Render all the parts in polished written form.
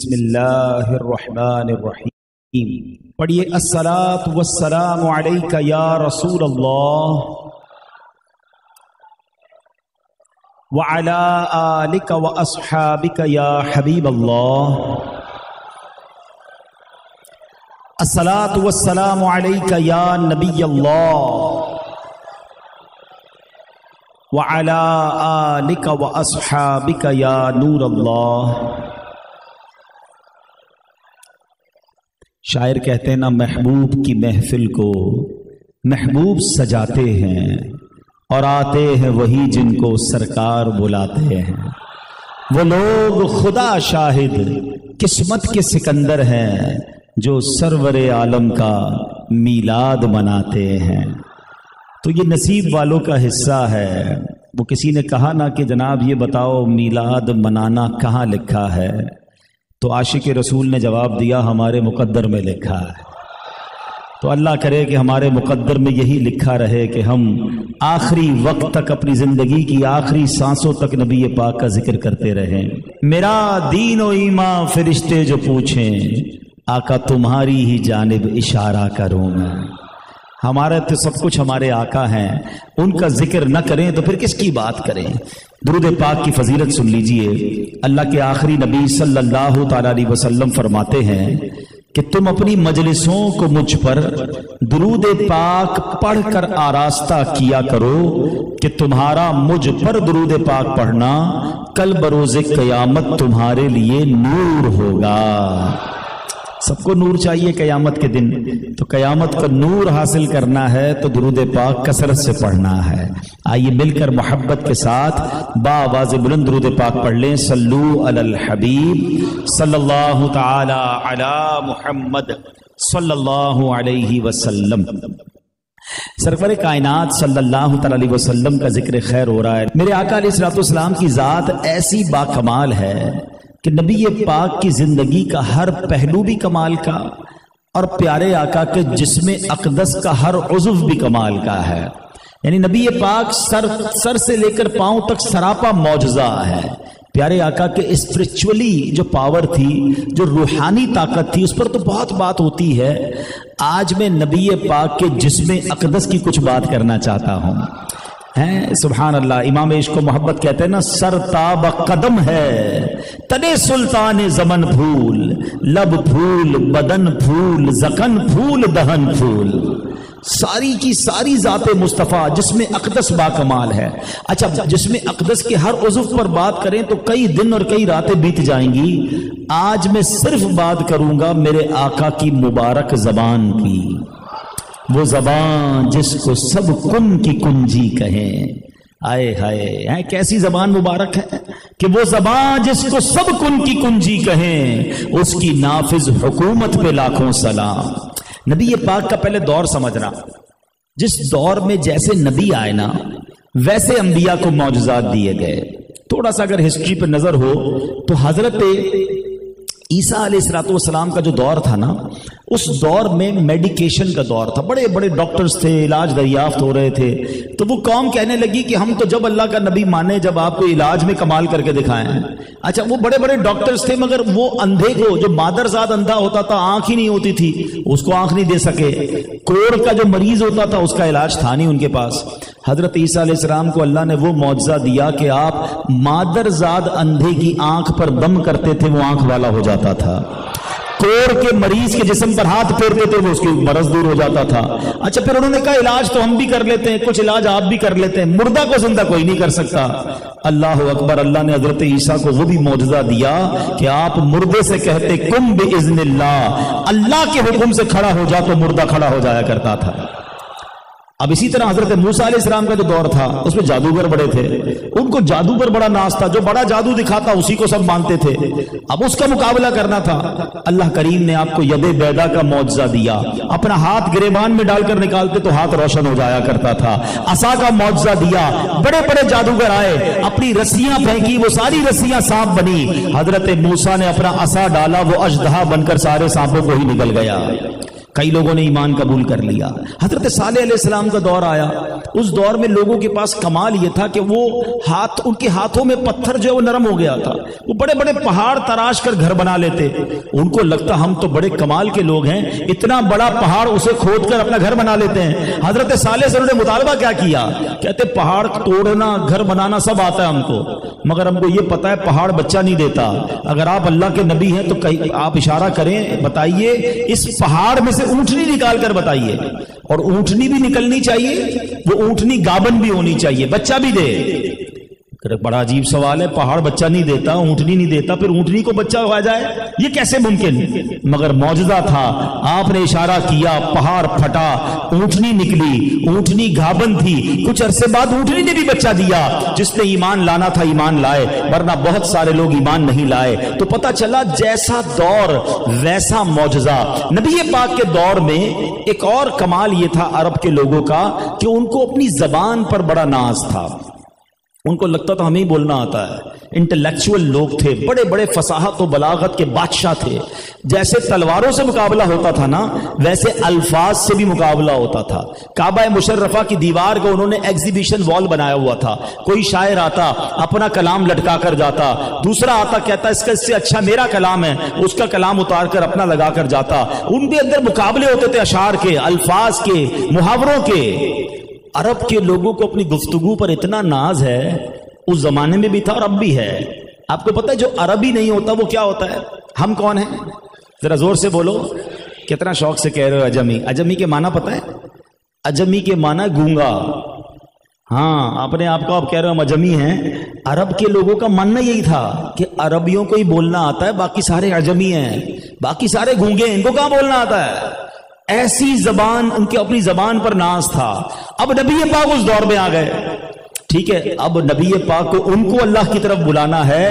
بسم اللہ الرحمن الرحیم پڑھیے الصلاۃ والسلام علیک یا رسول اللہ وعلی آلک واصحابک یا حبیب اللہ الصلاۃ والسلام علیک یا نبی اللہ وعلی آلک واصحابک یا نور اللہ۔ شاعر کہتے ہیں نا، محبوب کی محفل کو محبوب سجاتے ہیں اور آتے ہیں وہی جن کو سرکار بلاتے ہیں۔ وہ لوگ خدا شاہد قسمت کے سکندر ہیں جو سرور عالم کا میلاد مناتے ہیں۔ تو یہ نصیب والوں کا حصہ ہے۔ وہ کسی نے کہا نا کہ جناب یہ بتاؤ میلاد منانا کہاں لکھا ہے؟ تو عاشق رسول نے جواب دیا ہمارے مقدر میں لکھا ہے۔ تو اللہ کرے کہ ہمارے مقدر میں یہی لکھا رہے کہ ہم آخری وقت تک، اپنی زندگی کی آخری سانسوں تک نبی پاک کا ذکر کرتے رہیں۔ میرا دین و ایمان فرشتے جو پوچھیں، آقا تمہاری ہی جانب اشارہ کروں میں۔ ہمارے تو سب کچھ ہمارے آقا ہیں، ان کا ذکر نہ کریں تو پھر کس کی بات کریں؟ درود پاک کی فضیلت سن لیجئے۔ اللہ کے آخری نبی صلی اللہ تعالی علیہ وسلم فرماتے ہیں کہ تم اپنی مجلسوں کو مجھ پر درود پاک پڑھ کر آراستہ کیا کرو کہ تمہارا مجھ پر درود پاک پڑھنا کل بروز قیامت تمہارے لیے نور ہوگا۔ سب کو نور چاہیے قیامت کے دن، تو قیامت کا نور حاصل کرنا ہے تو درود پاک کثرت سے پڑھنا ہے۔ آئیے مل کر محبت کے ساتھ بآواز بلند درود پاک پڑھ لیں۔ صلو علی الحبیب صلی اللہ تعالی علی محمد صلی اللہ علیہ وسلم۔ سرور کائنات صلی اللہ تعالی علیہ وسلم کا ذکر خیر ہو رہا ہے۔ میرے آقا علیہ الصلوۃ والسلام کی ذات ایسی با کمال ہے کہ نبی پاک کی زندگی کا ہر پہلو بھی کمال کا، اور پیارے آقا کے جسم اقدس کا ہر عضو بھی کمال کا ہے۔ یعنی نبی پاک سر سے لے کر پاؤں تک سراپا معجزہ ہے۔ پیارے آقا کے اسپرچولی جو پاور تھی، جو روحانی طاقت تھی، اس پر تو بہت بات ہوتی ہے۔ آج میں نبی پاک کے جسم اقدس کی کچھ بات کرنا چاہتا ہوں۔ سبحان اللہ۔ امام عشق و محبت کہتے ہیں نا، سر تاب قدم ہے تنے سلطان زمن پھول، لب پھول بدن پھول زکن پھول دہن پھول۔ ساری کی ساری ذات مصطفیٰ جسم اقدس با کمال ہے۔ اچھا، جسم اقدس کے ہر عضو پر بات کریں تو کئی دن اور کئی راتیں بیت جائیں گی۔ آج میں صرف بات کروں گا میرے آقا کی مبارک زبان کی، وہ زبان جس کو سب کن کی کنجی کہیں۔ آئے ہائے، کیسی زبان مبارک ہے کہ وہ زبان جس کو سب کن کی کنجی کہیں، اس کی نافذ حکومت پہ لاکھوں سلام۔ نبی پاک کا پہلے دور سمجھنا، جس دور میں جیسے نبی آئے نا ویسے انبیاء کو معجزات دیے گئے۔ تھوڑا سا اگر ہسٹری پہ نظر ہو تو حضرت عیسیٰ علیہ الصلوۃ والسلام کا جو دور تھا نا، اس دور میں میڈیکیشن کا دور تھا۔ بڑے بڑے ڈاکٹرز تھے، علاج دریافت ہو رہے تھے۔ تو وہ قوم کہنے لگی کہ ہم تو جب اللہ کا نبی مانے جب آپ کو علاج میں کمال کر کے دکھائیں۔ اچھا، وہ بڑے بڑے ڈاکٹرز تھے، مگر وہ اندھے کو، جو مادرزاد اندھا ہوتا تھا، آنکھ ہی نہیں ہوتی تھی، اس کو آنکھ نہیں دے سکے۔ کوڑ کا جو مریض ہوتا تھا اس کا علاج تھا نہیں ان کے پاس۔ حضرت عیسیٰ علیہ السلام کو اللہ نے وہ معجزہ دیا کہ آپ مادرزاد اندھے کی آنکھ پر دم کرتے تھے، وہ آنکھ والا ہو جاتا تھا۔ کوڑ کے مریض کے جسم پر ہاتھ پھیرتے تھے، وہ اس کی مرض دور ہو جاتا تھا۔ اچھا، پھر انہوں نے کہا علاج تو ہم بھی کر لیتے ہیں، کچھ علاج آپ بھی کر لیتے ہیں، مردہ کو زندہ کوئی نہیں کر سکتا۔ اللہ اکبر۔ اللہ نے حضرت عیسیٰ کو وہ بھی معجزہ دیا کہ آپ مردے سے کہتے کم باذن اللہ، اللہ کے حکم سے کھڑا ہو جا تو مردہ کھڑا ہو جایا کرتا تھا۔ اب اسی طرح حضرت موسیٰ علیہ السلام کا جو دور تھا اس میں جادوگر بڑے تھے، ان کو جادو پر بڑا ناز تھا، جو بڑا جادو دکھاتا اسی کو سب مانتے تھے۔ اب اس کا مقابلہ کرنا تھا۔ اللہ کریم نے آپ کو ید بیضا کا معجزہ دیا، اپنا ہاتھ گریبان میں ڈال کر نکالتے تو ہاتھ روشن ہو جایا کرتا تھا۔ عصا کا معجزہ دیا، بڑے بڑے جادوگر آئے، اپنی رسیاں پھینکی، وہ ساری رسیاں سانپ بنی۔ حضرت موسیٰ نے اپنا عصا ڈالا، وہ اژدہا بن کر سارے سانپوں کو ہی نگل گیا۔ کئی لوگوں نے ایمان قبول کر لیا. حضرت صالح علیہ السلام کا دور آیا. اس دور میں لوگوں کے پاس کمال یہ تھا کہ وہ ان کے ہاتھوں میں پتھر جو ہے وہ نرم ہو گیا تھا. وہ بڑے بڑے پہاڑ تراش کر گھر بنا لیتے. ان کو لگتا ہم تو بڑے کمال کے لوگ ہیں, اتنا بڑا پہاڑ اسے کھود کر اپنا گھر بنا لیتے ہیں. حضرت صالح سے انہوں نے مطالبہ کیا کیا؟ کہتے پہاڑ توڑنا گھر بنانا سب آتا ہے ہم کو, مگر ہم کو یہ پتا ہے پہاڑ بچہ نہیں دیتا. اگر آپ اللہ کے نبی ہیں تو آپ اشارہ کریں, بتائیے اس پہاڑ میں سے اونٹنی نکال کر بتائیے. اور اونٹنی بھی نکلنی چاہیے, وہ اونٹنی گابن بھی ہونی چاہیے, بچہ بھی دے. بڑا عجیب سوال ہے, پہاڑ بچہ نہیں دیتا, اونٹنی نہیں دیتا, پھر اونٹنی کو بچہ ہوا جائے, یہ کیسے ممکن؟ مگر معجزہ تھا. آپ نے اشارہ کیا, پہاڑ پھٹا, اونٹنی نکلی, اونٹنی گابن تھی. کچھ عرصے بعد اونٹنی نے بھی بچہ دیا. جس نے ایمان لانا تھا ایمان لائے, ورنہ بہت سارے لوگ ایمان نہیں لائے. تو پتہ چلا جیسا دور ویسا معجزہ. نبی پاک کے دور میں ایک اور کمال یہ تھا عرب کے لوگوں کا کہ ان کو اپنی زبان پر بڑا ناز تھا. ان کو لگتا تھا ہمیں ہی بولنا آتا ہے. انٹلیکچوئل لوگ تھے, بڑے بڑے فصاحت و بلاغت کے بادشاہ تھے. جیسے تلواروں سے مقابلہ ہوتا تھا نا, ویسے الفاظ سے بھی مقابلہ ہوتا تھا. کعبہ مشرفہ کی دیوار کو انہوں نے ایگزیبیشن وال بنایا ہوا تھا. کوئی شاعر آتا اپنا کلام لٹکا کر جاتا, دوسرا آتا کہتا اس سے اچھا میرا کلام ہے, اس کا کلام اتار کر اپنا لگا کر جاتا. ان کے اندر مقابلے ہوتے تھے اشعار کے, الفاظ کے, محاوروں کے. عرب کے لوگوں کو اپنی گفتگو پر اتنا ناز ہے, اس زمانے میں بھی تھا اور اب بھی ہے. آپ کو پتہ ہے جو عربی نہیں ہوتا وہ کیا ہوتا ہے؟ ہم کون ہیں؟ ذرا زور سے بولو, کتنا شوق سے کہہ رہے ہو اجمی. اجمی کے معنی پتہ ہے؟ اجمی کے معنی گونگا. ہاں, اپنے آپ کو آپ کہہ رہے ہو ہم اجمی ہیں. عرب کے لوگوں کا ماننا یہی تھا کہ عربیوں کو ہی بولنا آتا ہے, باقی سارے اجمی ہیں, باقی سارے گونگے ہیں, ان کو کہاں بولنا آتا ہے. ایسی زبان, ان کے اپنی زبان پر ناز تھا. اب نبی پاک اس دور میں آ گئے. ٹھیک ہے, اب نبی پاک کو ان کو اللہ کی طرف بلانا ہے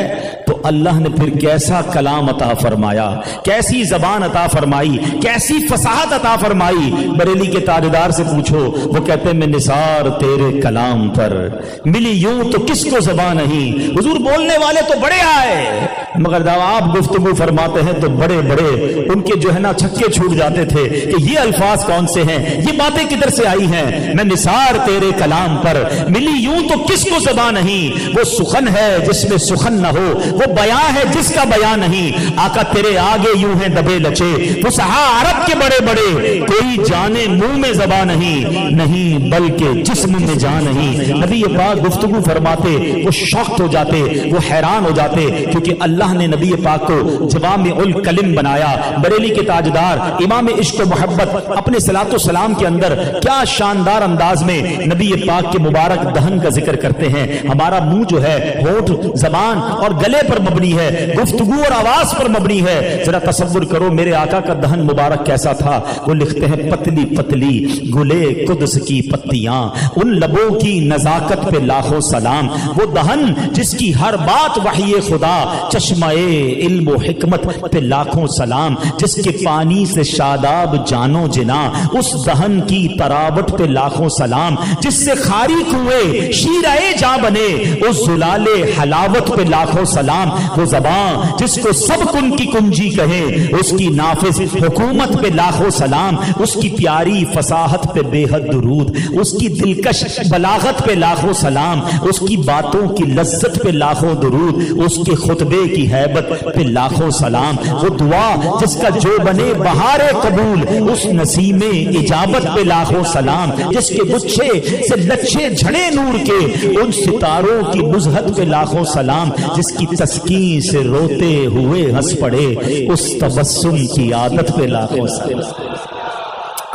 تو اللہ نے پھر کیسا کلام عطا فرمایا, کیسی زبان عطا فرمائی, کیسی فصاحت عطا فرمائی. بریلی کے تاجدار سے پوچھو, وہ کہتے ہیں میں نثار تیرے کلام پر, ملی یوں تو کس کو زبان نہیں. حضور بولنے والے تو بڑے آئے, مگر جب آپ گفتگو فرماتے ہیں تو بڑے بڑے ان کے جو ہے نا چھکے چھوٹ جاتے تھے کہ یہ الفاظ کون سے ہیں, یہ باتیں کدھر سے آئی ہیں. میں نثار تیرے کلام پر, ملی یوں تو کس کو زبان نہیں. وہ سخن ہے جس میں سخن نہ ہو, وہ بیان ہے جس کا بیان نہیں. آقا تیرے آگے یوں ہیں دبے لچے, فصحا عرب کے بڑے بڑے, کوئی جانے منہ میں زبان نہیں بلکہ جسم میں جان نہیں. نبی پاک گفتگو فرماتے, وہ شوق ہو جاتے, وہ حیران ہو جاتے, کیونکہ اللہ نے نبی پاک کو جوامع الکلم بنایا. بریلی کے تاجدار امام عشق و محبت اپنے صلاۃ و سلام کے اندر کیا شاندار انداز میں نبی پاک کے مبارک دہن کا ذکر کرتے ہیں. ہمارا منہ جو ہے ہونٹ, زبان اور گلے پر مبنی ہے, گفتگو اور آواز پر مبنی ہے. ذرا تصور کرو میرے آقا کا دہن مبارک کیسا تھا. وہ لکھتے ہیں پتلی پتلی گلے قدس کی پتیاں, ان لبوں کی نزاکت پہ لاکھوں سلام. وہ دہن جس کی ہر بات وحی خدا, چشمہ علم و حکمت پہ لاکھوں سلام. جس کے پانی سے شاداب جانو جنا, اس دہن کی تراوٹ پہ لاکھوں سلام. جس سے خاری کنویں شیرائے جاں بنے, اس زلال حلاوت پہ لاکھوں سلام. وہ زبان جس کو سب کن کی کنجی کہیں, اس کی نافذ حکومت پہ لاکھوں سلام. اس کی پیاری فصاحت پہ بے حد درود, اس کی دلکش بلاغت پہ لاکھوں سلام. اس کی باتوں کی لذت پہ لاکھوں درود, اس کے خطبے کی ہیبت پہ لاکھوں سلام. وہ دعا جس کا جو بنے بہار قبول, اس نسیم اجابت پہ لاکھوں سلام. جس کے گچھے سے لچھے جھڑے نور کے, ان ستاروں کی نزہت پہ لاکھوں سلام. جس کی تسکین سے روتے ہوئے ہنس پڑے, اس تبسم کی عادت پہ لاکھوں سلام.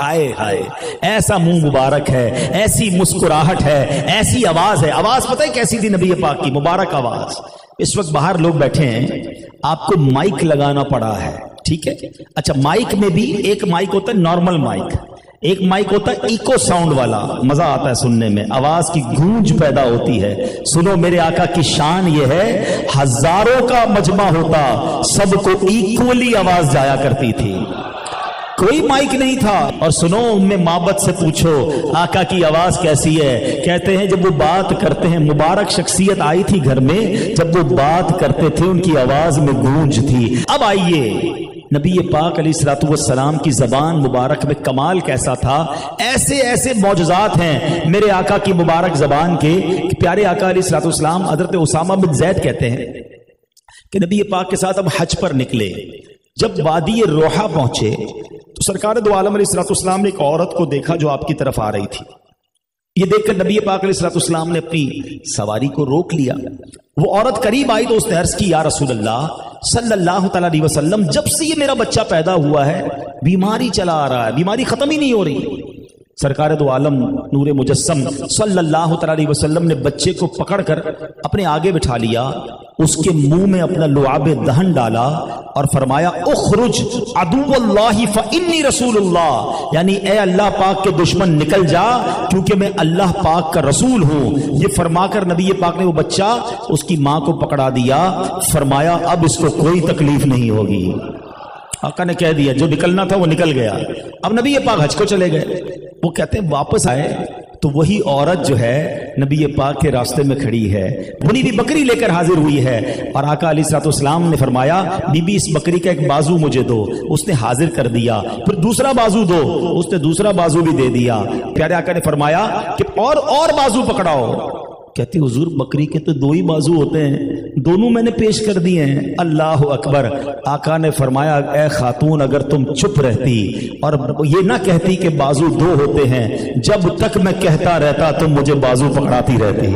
آئے ہائے, ایسا منہ مبارک ہے, ایسی مسکراہٹ ہے, ایسی آواز ہے. آواز پتہ ہے کیسی تھی نبی پاک کی مبارک آواز. اس وقت باہر لوگ بیٹھے ہیں, آپ کو مائک لگانا پڑا ہے, ٹھیک ہے. اچھا, مائک میں بھی ایک مائک ہوتا ہے نارمل مائک, ایک مائک ہوتا ہے ایکو ساؤنڈ والا, مزہ آتا ہے سننے میں, آواز کی گونج پیدا ہوتی ہے. سنو میرے آقا کی شان یہ ہے, ہزاروں کا مجمع ہوتا, سب کو ایکولی آواز جایا کرتی تھی, کوئی مائک نہیں تھا. اور سنو ام معبد سے پوچھو آقا کی آواز کیسی ہے. کہتے ہیں جب وہ بات کرتے ہیں, مبارک شخصیت آئی تھی گھر میں, جب وہ بات کرتے تھے ان کی آواز میں گونج تھی. اب آئیے نبی پاک علیہ الصلوۃ والسلام کی زبان مبارک میں کمال کیسا تھا، ایسے ایسے معجزات ہیں میرے آقا کی مبارک زبان کے کہ پیارے آقا علیہ الصلوۃ والسلام حضرت اسامہ بن زید کہتے ہیں کہ نبی پاک کے ساتھ اب حج پر نکلے، جب وادی روحا پہنچے تو سرکار دو عالم علیہ الصلوۃ والسلام نے ایک عورت کو دیکھا جو آپ کی طرف آ رہی تھی۔ یہ دیکھ کر نبی پاک علیہ الصلوۃ والسلام نے اپنی سواری کو روک لیا۔ وہ عورت قریب آئی تو اس نے عرض کی یا رسول اللہ صلی اللہ تعالی علیہ وسلم، جب سے یہ میرا بچہ پیدا ہوا ہے بیماری چلا آ رہا ہے، بیماری ختم ہی نہیں ہو رہی۔ سرکار دو عالم نور مجسم صلی اللہ تعالی علیہ وسلم نے بچے کو پکڑ کر اپنے آگے بٹھا لیا، اس کے منہ میں اپنا لعاب دہن ڈالا اور فرمایا اخرج عدو اللہ فانی رسول اللہ، یعنی اے اللہ پاک کے دشمن نکل جا کیونکہ میں اللہ پاک کا رسول ہوں۔ یہ فرما کر نبی پاک نے وہ بچہ اس کی ماں کو پکڑا دیا، فرمایا اب اس کو کوئی تکلیف نہیں ہوگی۔ آقا نے کہہ دیا جو نکلنا تھا وہ نکل گیا۔ اب نبی پاک حج کو چلے گئے۔ وہ کہتے ہیں واپس آئے تو وہی عورت جو ہے نبی پاک کے راستے میں کھڑی ہے، بنی ہوئی بکری لے کر حاضر ہوئی ہے، اور آقا علیہ الصلوۃ والسلام نے فرمایا بی بی اس بکری کا ایک بازو مجھے دو۔ اس نے حاضر کر دیا۔ پھر دوسرا بازو دو، اس نے دوسرا بازو بھی دے دیا۔ پیارے آقا نے فرمایا کہ اور بازو پکڑاؤ۔ کہتی حضور بکری کے تو دو ہی بازو ہوتے ہیں، دونوں میں نے پیش کر دیے ہیں۔ اللہ اکبر۔ آقا نے فرمایا اے خاتون اگر تم چپ رہتی اور یہ نہ کہتی کہ بازو دو ہوتے ہیں، جب تک میں کہتا رہتا تم مجھے بازو پکڑاتی رہتی۔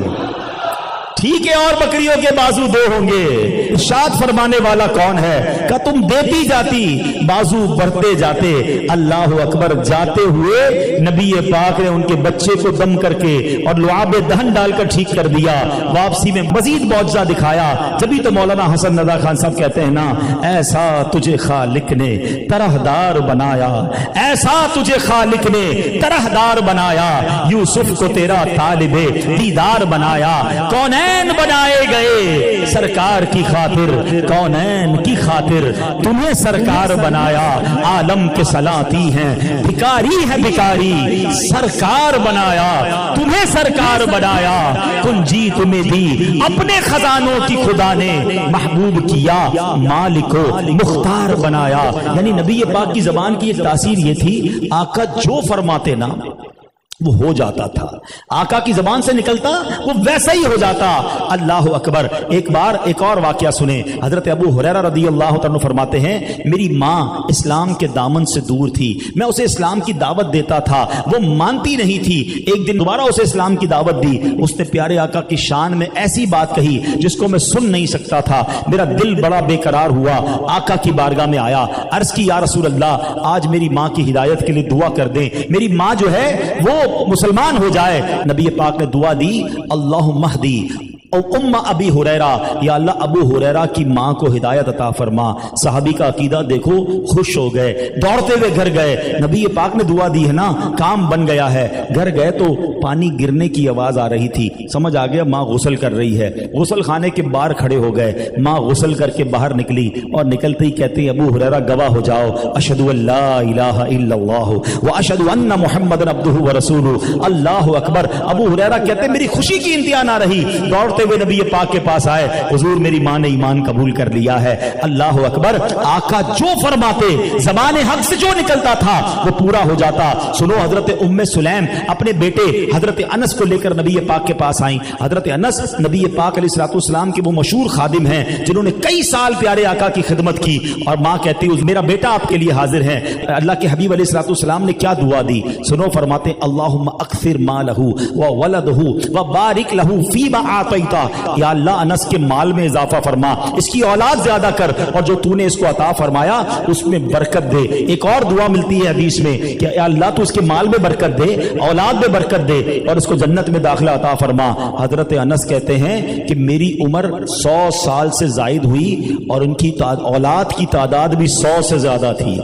ٹھیک ہے اور بکریوں کے بازو دو ہوں گے، ارشاد فرمانے والا کون ہے کہ تم دیتی جاتی بازو بڑھتے جاتے۔ اللہ اکبر۔ جاتے ہوئے نبی پاک نے ان کے بچے کو دم کر کے اور لعاب دہن ڈال کر ٹھیک کر دیا۔ واپسی میں مزید معجزہ دکھایا۔ جبھی تو مولانا حسن رضا خان صاحب کہتے ہیں نا ایسا تجھے خالق نے طرح دار بنایا، ایسا تجھے خالق نے طرح دار بنایا، یوسف کو تیرا طالب دیدار بنایا۔ کونین بنائے گئے سرکار کی خاطر، کونین کی خاطر تمہیں سرکار بنایا۔ عالم کے سلاطی ہیں بھکاری ہے بھکاری، سرکار بنایا تمہیں سرکار بنایا۔ کنجی تمہیں دی اپنے خزانوں کی خدا نے، محبوب کیا مالک و مختار بنایا۔ یعنی نبی پاک کی زبان کی ایک تاثیر یہ تھی آقا جو فرماتے نا وہ ہو جاتا تھا، آقا کی زبان سے نکلتا وہ ویسا ہی ہو جاتا۔ اللہ اکبر۔ ایک بار ایک اور واقعہ سنیں۔ حضرت ابو ہریرہ رضی اللہ عنہ فرماتے ہیں میری ماں اسلام کے دامن سے دور تھی، میں اسے اسلام کی دعوت دیتا تھا، وہ مانتی نہیں تھی۔ ایک دن دوبارہ اسے اسلام کی دعوت دی، اس نے پیارے آقا کی شان میں ایسی بات کہی جس کو میں سن نہیں سکتا تھا۔ میرا دل بڑا بے قرار ہوا، آقا کی بارگاہ میں آیا، عرض کی یا رسول اللہ آج میری ماں کی ہدایت کے لیے دعا کر دیں، میری ماں جو ہے وہ مسلمان ہو جائے۔ نبی پاک نے دعا دی اللہم اہدی او ام ابی ہریرہ، یا اللہ ابو ہریرہ کی ماں کو ہدایت عطا فرما۔ صحابی کا عقیدہ دیکھو، خوش ہو گئے، دوڑتے ہوئے گھر گئے۔ نبی پاک نے دعا دی ہے نا، کام بن گیا ہے۔ گھر گئے تو پانی گرنے کی آواز آ رہی تھی، سمجھ آ گیا ماں غسل کر رہی ہے۔ غسل خانے کے باہر کھڑے ہو گئے، ماں غسل کر کے باہر نکلی اور نکلتے ہی کہتے ہیں ابو ہریرہ گواہ ہو جاؤ اشہد ان لا الہ الا اللہ واشہد ان محمد عبدہ ورسولہ۔ اللہ اکبر۔ ابو ہریرہ کہتے ہیں میری خوشی کی انتہا نہ رہی، دوڑتے ہوئے نبی پاک کے پاس آئے، حضور میری ماں نے ایمان قبول کر لیا ہے۔ اللہ اکبر۔ آقا جو فرماتے زبان حق سے جو نکلتا تھا وہ پورا ہو جاتا۔ سنو حضرت ام سلیم اپنے بیٹے حضرت انس کو لے کر نبی پاک کے پاس آئیں۔ حضرت انس نبی پاک علیہ الصلوۃ والسلام کے وہ مشہور خادم ہیں جنہوں نے کئی سال پیارے آقا کی خدمت کی، اور ماں کہتی میرا بیٹا آپ کے لیے حاضر ہے۔ اللہ کے حبیب علیہ الصلوۃ والسلام نے کیا دعا دی سنو، فرماتے اللہم اکثر مالہ وولدہ وبارک لہ فیما اعطیت، یا اللہ انس کے مال میں اضافہ فرما، اس کی اولاد زیادہ کر، اور جو تو نے اس کو عطا فرمایا اس میں برکت دے۔ ایک اور دعا ملتی ہے حدیث میں کہ یا اللہ تو اس کے مال میں برکت دے، اولاد میں برکت دے، اور اس کو جنت میں داخلہ عطا فرما۔ حضرت انس کہتے ہیں کہ میری عمر 100 سال سے زائد ہوئی اور ان کی اولاد کی تعداد بھی 100 سے زیادہ تھی۔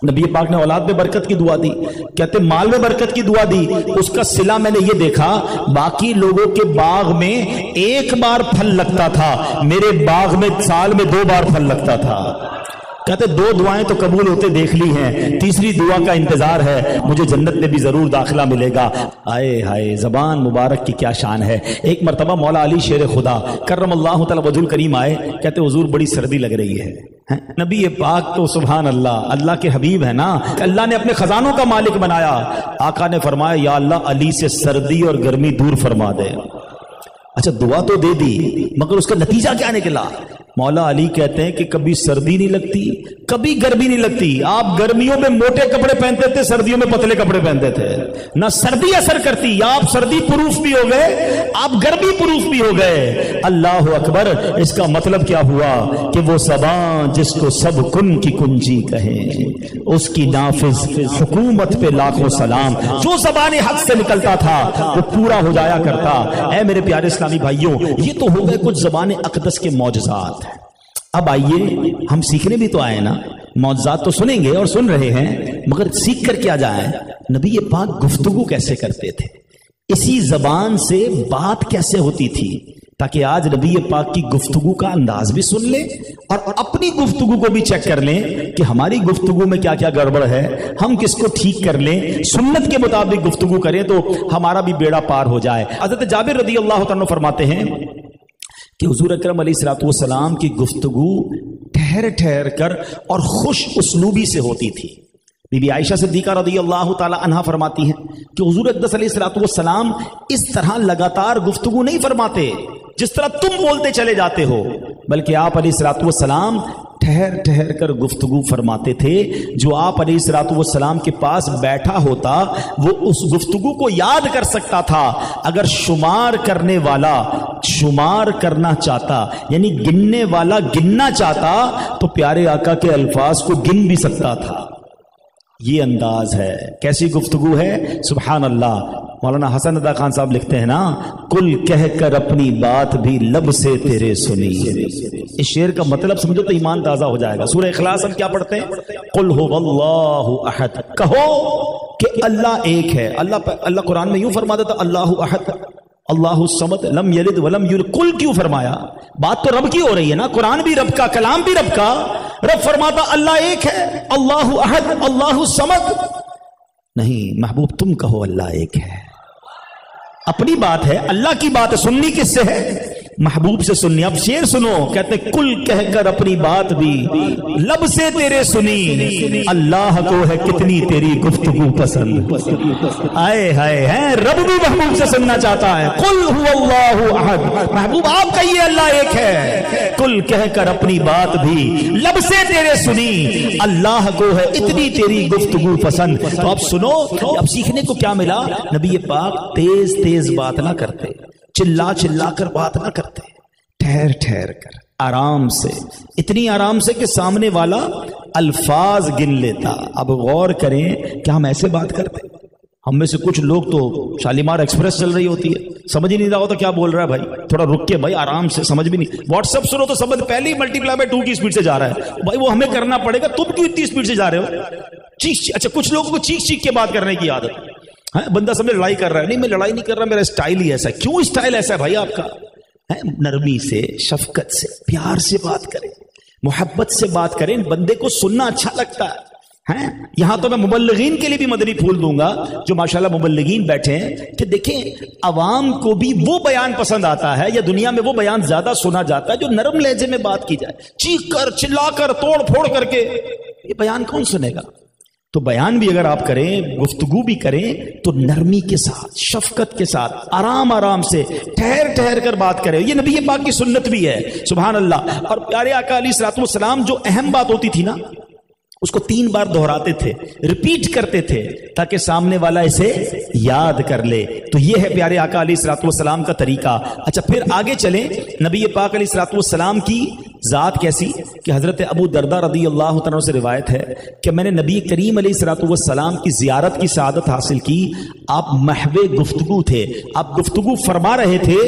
نبی پاک نے اولاد میں برکت کی دعا دی، کہتے مال میں برکت کی دعا دی۔ اس کا صلہ میں نے یہ دیکھا باقی لوگوں کے باغ میں ایک بار پھل لگتا تھا، میرے باغ میں سال میں 2 بار پھل لگتا تھا۔ کہتے 2 دعائیں تو قبول ہوتے دیکھ لی ہیں، تیسری دعا کا انتظار ہے، مجھے جنت میں بھی ضرور داخلہ ملے گا۔ آئے ہائے زبان مبارک کی کیا شان ہے۔ ایک مرتبہ مولا علی شیر خدا کرم اللہ تعالی وجہ الکریم آئے، کہتے حضور بڑی سردی لگ رہی ہے۔ نبی پاک تو سبحان اللہ کے حبیب ہے نا، اللہ نے اپنے خزانوں کا مالک بنایا۔ آقا نے فرمایا یا اللہ علی سے سردی اور گرمی دور فرما دے۔ اچھا دعا تو دے دی مگر اس کا نتیجہ کیا نکلا؟ مولا علی کہتے ہیں کہ کبھی سردی نہیں لگتی کبھی گرمی نہیں لگتی۔ آپ گرمیوں میں موٹے کپڑے پہنتے تھے، سردیوں میں پتلے کپڑے پہنتے تھے، نہ سردی اثر کرتی، آپ سردی پروف بھی ہو گئے، آپ گرمی پروف بھی ہو گئے۔ اللہ اکبر۔ اس کا مطلب کیا ہوا کہ وہ زبان جس کو سب کن کی کنجی کہیں، اس کی نافذ حکومت پہ لاکھوں سلام۔ جو زبان حق سے نکلتا تھا وہ پورا ہو جایا کرتا۔ اے میرے پیارے اسلامی بھائیوں، یہ تو ہو گئے کچھ زبان اقدس کے معجزات۔ اب آئیے ہم سیکھنے بھی تو آئے نا، معجزات تو سنیں گے اور سن رہے ہیں مگر سیکھ کر کیا جائیں؟ نبی پاک گفتگو کیسے کرتے تھے، اسی زبان سے بات کیسے ہوتی تھی، تاکہ آج نبی پاک کی گفتگو کا انداز بھی سن لیں اور اپنی گفتگو کو بھی چیک کر لیں کہ ہماری گفتگو میں کیا کیا گڑبڑ ہے، ہم کس کو ٹھیک کر لیں، سنت کے مطابق گفتگو کریں تو ہمارا بھی بیڑا پار ہو جائے۔ حضرت جابر رضی اللہ تعالیٰ فرماتے ہیں کہ حضور اکرم علیہ الصلوۃ والسلام کی گفتگو ٹھہر ٹھہر کر اور خوش اسلوبی سے ہوتی تھی۔ بی بی عائشہ صدیقہ رضی اللہ تعالی عنہا فرماتی ہیں کہ حضور اقدس علیہ الصلوۃ والسلام اس طرح لگاتار گفتگو نہیں فرماتے جس طرح تم بولتے چلے جاتے ہو، بلکہ آپ علیہ الصلوۃ والسلام ٹھہر ٹھہر کر گفتگو فرماتے تھے۔ جو آپ علیہ الصلوۃ والسلام کے پاس بیٹھا ہوتا وہ اس گفتگو کو یاد کر سکتا تھا۔ اگر شمار کرنے والا شمار کرنا چاہتا، یعنی گننے والا گننا چاہتا، تو پیارے آقا کے الفاظ کو گن بھی سکتا تھا۔ یہ انداز ہے، کیسی گفتگو ہے، سبحان اللہ۔ مولانا حسن ادا خان صاحب لکھتے ہیں نا، کل کہہ کر اپنی بات بھی لب سے تیرے سنی۔ اس شعر کا مطلب سمجھو تو ایمان تازہ ہو جائے گا۔ سورہ اخلاص ہم کیا پڑھتے ہیں؟ قل هو اللہ احد، کہو کہ اللہ ایک ہے۔ اللہ قرآن میں یوں فرما دیتا اللہ احد اللہ الصمد لم یلد ولم یولد۔ کل کیوں فرمایا؟ بات تو رب کی ہو رہی ہے نا، قرآن بھی رب کا، کلام بھی رب کا۔ رب فرماتا اللہ ایک ہے، اللہ احد اللہ الصمد۔ نہیں محبوب تم کہو اللہ ایک ہے، اپنی بات ہے، اللہ کی بات ہے، سننی کس سے ہے؟ محبوب سے سننی۔ اب شعر سنو، کہتے کل کہہ کر اپنی بات بھی لب سے تیرے سنی، اللہ کو ہے کتنی تیری گفتگو پسند۔ آئے ہائے ہیں، رب بھی محبوب سے سننا چاہتا ہے۔ قل هو اللہ احد، محبوب آپ کہیے اللہ ایک ہے، کل کہہ کر اپنی بات بھی لب سے تیرے سنی، اللہ کو ہے اتنی تیری گفتگو پسند۔ تو اب سنو، اب سیکھنے کو کیا ملا؟ نبی پاک تیز تیز بات نہ کرتے، چلا چلا کر بات نہ کرتے، ٹھہر ٹھہر کر آرام سے، اتنی آرام سے کہ سامنے والا الفاظ گن لیتا۔ اب غور کریں کہ ہم ایسے بات کرتے، ہم میں سے کچھ لوگ تو شالیمار ایکسپریس چل رہی ہوتی ہے، سمجھ ہی نہیں رہا ہوتا کیا بول رہا ہے بھائی، تھوڑا رک کے بھائی آرام سے، سمجھ بھی نہیں، واٹس ایپ سنو تو سمجھ پہلے ہی ملٹیپلائی بائی 2 کی سپیڈ سے جا رہا ہے، بھائی وہ ہمیں کرنا پڑے گا، تم کیوں اتنی سپیڈ سے جا رہے ہو؟ اچھا کچھ لوگوں کو چیخ چیخ کے بات کرنے کی عادت ہے، بندہ سمجھے لڑائی کر رہا ہے، نہیں میں لڑائی نہیں کر رہا، میرا اسٹائل ہی ایسا ہے۔ کیوں اسٹائل ایسا ہے بھائی آپ کا؟ نرمی سے، شفقت سے، پیار سے بات کریں، محبت سے بات کریں، بندے کو سننا اچھا لگتا ہے۔ یہاں تو میں مبلغین کے لیے بھی مدنی پھول دوں گا جو ماشاءاللہ مبلغین بیٹھے ہیں، کہ دیکھیں عوام کو بھی وہ بیان پسند آتا ہے، یا دنیا میں وہ بیان زیادہ سنا جاتا ہے جو نرم لہجے میں بات کی جائے، چیخ کر چلا کر توڑ پھوڑ کر کے یہ بیان کون سنے گا؟ تو بیان بھی اگر آپ کریں، گفتگو بھی کریں تو نرمی کے ساتھ، شفقت کے ساتھ، آرام آرام سے، ٹھہر ٹھہر کر بات کریں۔ یہ نبی پاک کی سنت بھی ہے، سبحان اللہ۔ اور پیارے آقا علیہ الصلوۃ والسلام جو اہم بات ہوتی تھی نا، اس کو 3 بار دہراتے تھے، ریپیٹ کرتے تھے، تاکہ سامنے والا اسے یاد کر لے۔ تو یہ ہے پیارے آقا علیہ الصلوۃ والسلام کا طریقہ۔ اچھا پھر آگے چلیں، نبی پاک علیہ الصلوۃ والسلام کی ذات کیسی کہ حضرت ابو درداء رضی اللہ تعالیٰ سے روایت ہے کہ میں نے نبی کریم علیہ الصلوۃ والسلام کی زیارت کی سعادت حاصل کی۔ آپ محو گفتگو تھے، آپ گفتگو فرما رہے تھے